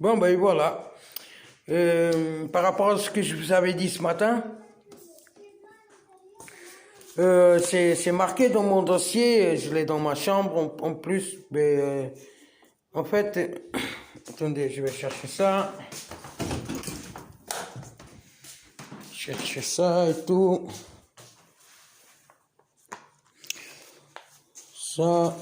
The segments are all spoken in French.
Bon, ben voilà. Par rapport à ce que je vous avais dit ce matin, c'est marqué dans mon dossier, je l'ai dans ma chambre en plus, mais en fait, attendez, je vais chercher ça. Chercher ça et tout. Ça.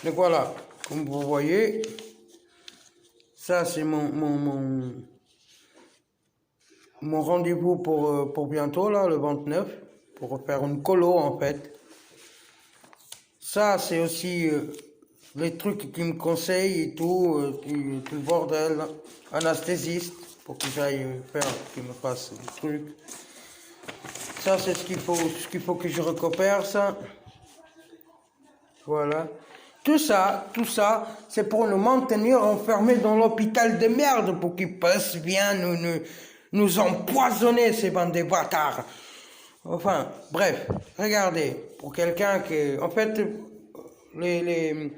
Donc voilà, comme vous voyez, ça c'est mon rendez-vous pour bientôt, là, le 29, pour faire une colo en fait. Ça c'est aussi les trucs qu'ils me conseillent et tout, tout le bordel, anesthésiste, pour que j'aille faire, qu'il me fasse des trucs. Ça c'est ce qu'il faut que je récupère, ça. Voilà. Tout ça, c'est pour nous maintenir enfermés dans l'hôpital de merde, pour qu'ils puissent bien nous empoisonner, ces bandes de bâtards. Enfin, bref, regardez, pour quelqu'un qui... En fait, les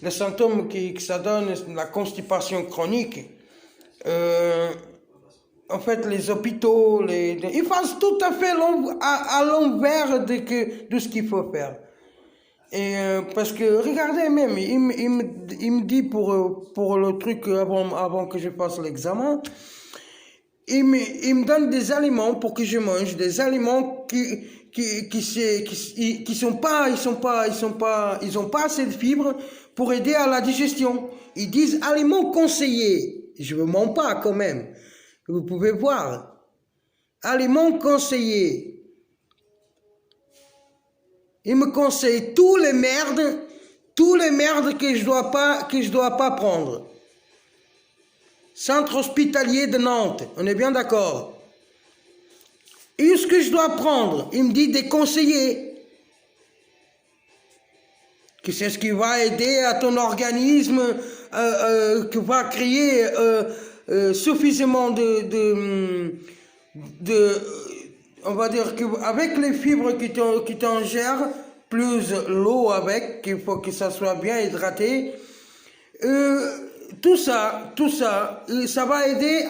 symptômes que ça donne, la constipation chronique, en fait, les hôpitaux, ils font tout à fait à l'envers de ce qu'il faut faire. Et parce que, regardez même, il me dit pour le truc avant que je fasse l'examen, il me donne des aliments pour que je mange, des aliments ils ont pas assez de fibres pour aider à la digestion. Ils disent aliments conseillés. Je ne mens pas quand même. Vous pouvez voir. Aliments conseillés. Il me conseille tous les merdes que je dois pas prendre. Centre hospitalier de Nantes, on est bien d'accord. Et ce que je dois prendre, il me dit des conseillers. Que c'est ce qui va aider à ton organisme, qui va créer suffisamment on va dire qu'avec les fibres qui t'ingèrent, plus l'eau avec, qu'il faut que ça soit bien hydraté, tout ça, ça va aider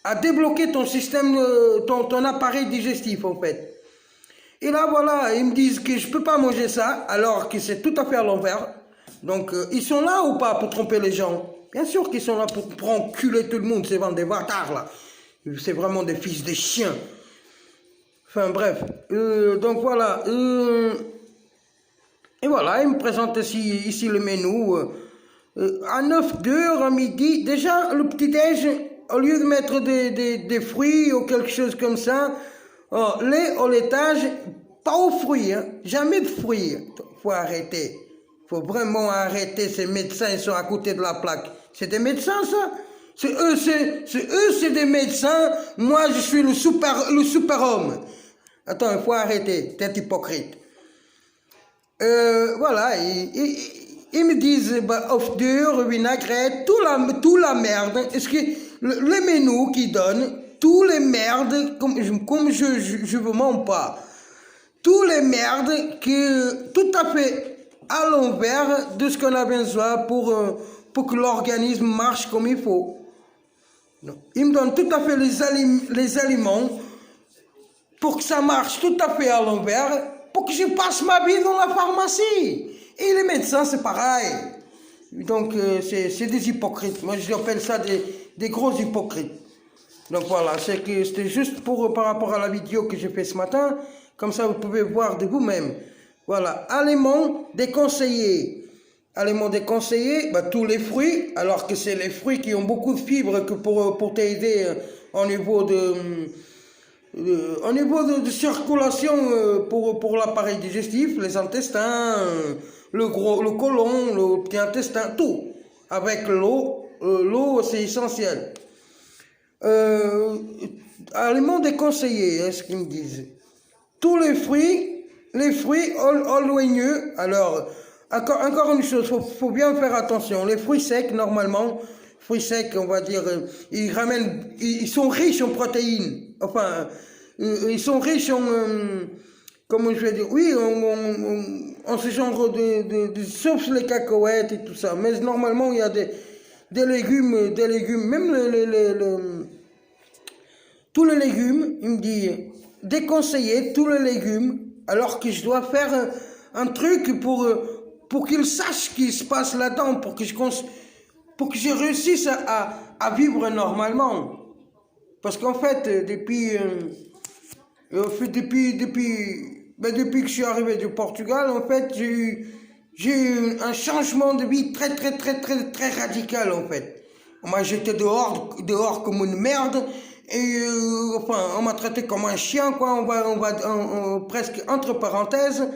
à débloquer ton système, ton appareil digestif en fait. Et là voilà, ils me disent que je peux pas manger ça, alors que c'est tout à fait à l'envers. Donc ils sont là ou pas pour tromper les gens? Bien sûr qu'ils sont là pour enculer tout le monde, ces vendent des bâtards là. C'est vraiment des fils de chiens. Enfin bref, donc voilà. Et voilà, il me présente ici le menu. À 9h, à midi, déjà le petit-déj, au lieu de mettre des fruits ou quelque chose comme ça, lait au laitage, pas aux fruits, hein, jamais de fruits. Faut arrêter. Faut vraiment arrêter. Ces médecins, ils sont à côté de la plaque. C'est des médecins, ça? C'est des médecins. Moi, je suis le super-homme. Attends, il faut arrêter. T'es hypocrite. Voilà, ils me disent off dur, vinaigrette, tout la merde. Est-ce que le menu qu'ils donnent, tous les merdes, comme je vous mens pas, tous les merdes que tout à fait à l'envers de ce qu'on a besoin pour que l'organisme marche comme il faut. Ils me donnent tout à fait les aliments pour que ça marche tout à fait à l'envers, pour que je passe ma vie dans la pharmacie. Et les médecins, c'est pareil. Donc, c'est des hypocrites. Moi, j'appelle ça des gros hypocrites. Donc voilà, c'était juste par rapport à la vidéo que j'ai fait ce matin. Comme ça, vous pouvez voir de vous-même. Voilà, aliments déconseillés. Aliments déconseillés, tous les fruits, alors que c'est les fruits qui ont beaucoup de fibres que pour t'aider au niveau de circulation pour l'appareil digestif, les intestins, le côlon, le petit intestin, tout. Avec l'eau, l'eau c'est essentiel. Aliments déconseillés, est-ce qu'ils me disent? Tous les fruits, oleagineux, alors encore une chose, faut bien faire attention. Les fruits secs, normalement, fruits secs, on va dire, ils sont riches en protéines. Enfin, ils sont riches en, comment je vais dire, oui, en ce genre sauf les cacahuètes et tout ça. Mais normalement, il y a des légumes, même tous les légumes, il me dit, déconseiller tous les légumes, alors que je dois faire un truc pour qu'ils sachent ce qui se passe là-dedans, pour que je réussisse à vivre normalement. Parce qu'en fait, depuis que je suis arrivé du Portugal, en fait, j'ai eu un changement de vie très radical, en fait. Moi, j'étais dehors comme une merde, et enfin, on m'a traité comme un chien, quoi, presque entre parenthèses,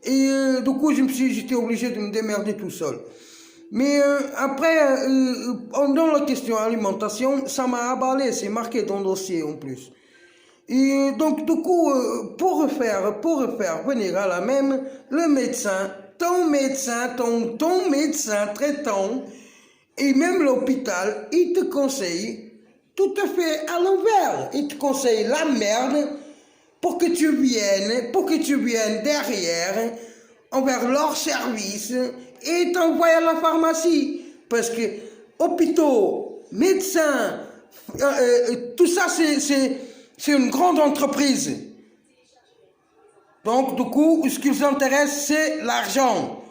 et du coup, j'étais obligé de me démerder tout seul. Mais après, dans la question alimentation, ça m'a abalé, c'est marqué dans le dossier en plus. Et donc, du coup, pour refaire venir à la même, le médecin, ton médecin traitant, et même l'hôpital, il te conseille tout à fait à l'envers. Il te conseille la merde pour que tu viennes derrière, envers leur service, et t'envoie à la pharmacie. Parce que hôpitaux, médecins, tout ça, c'est une grande entreprise. Donc, du coup, ce qui les intéresse, c'est l'argent.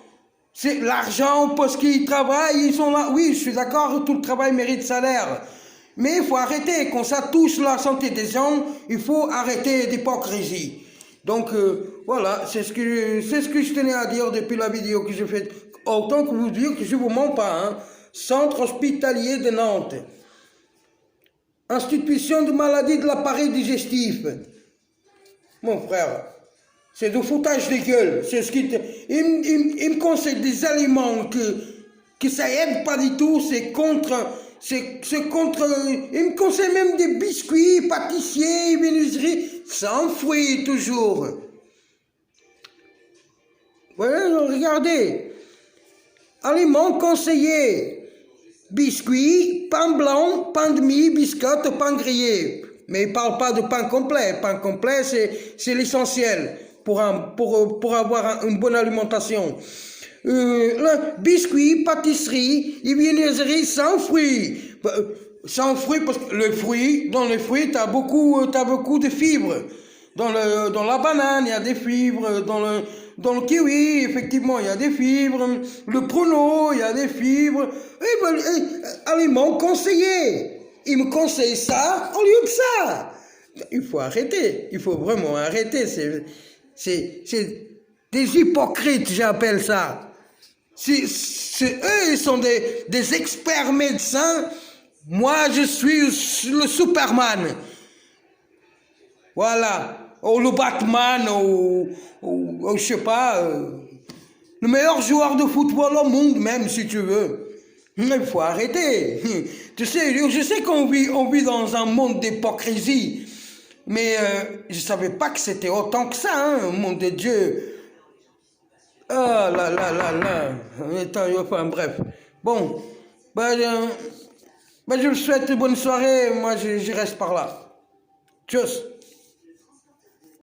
C'est l'argent parce qu'ils travaillent, ils sont là. Oui, je suis d'accord, tout le travail mérite salaire. Mais il faut arrêter. Quand ça touche la santé des gens, il faut arrêter d'hypocrisie. Donc, voilà, c'est ce que je tenais à dire depuis la vidéo que j'ai faite. Autant que vous dire que je ne vous mens pas. Hein. Centre hospitalier de Nantes. Institution de maladie de l'appareil digestif. Mon frère, c'est du foutage de gueule. C'est ce qui il me conseille des aliments que ça aide pas du tout. C'est contre. Il me conseille même des biscuits, pâtissiers, viennoiseries, sans fruits toujours. Voilà, regardez. Aliments conseillés. Biscuits, pain blanc, pain de mie, biscottes, pain grillé. Mais il ne parle pas de pain complet. Pain complet, c'est l'essentiel pour avoir une bonne alimentation. Biscuits, pâtisserie, et viennoiseries sans fruits. Sans fruits, parce que dans les fruits, t'as beaucoup de fibres. Dans la banane, il y a des fibres. Dans le kiwi, effectivement, il y a des fibres. Le pruneau, il y a des fibres. Aliments conseillés. Il me conseille ça au lieu de ça. Il faut arrêter. Il faut vraiment arrêter. C'est des hypocrites, j'appelle ça. Eux, ils sont des experts médecins. Moi, je suis le Superman. Voilà. Ou le Batman, ou je sais pas, le meilleur joueur de football au monde, même si tu veux. Il faut arrêter. Tu sais, je sais qu'on vit dans un monde d'hypocrisie, mais je savais pas que c'était autant que ça, hein, mon de Dieu. Ah là là là là. Enfin bref. Bon, je vous souhaite une bonne soirée. Moi, je reste par là. Tchuss.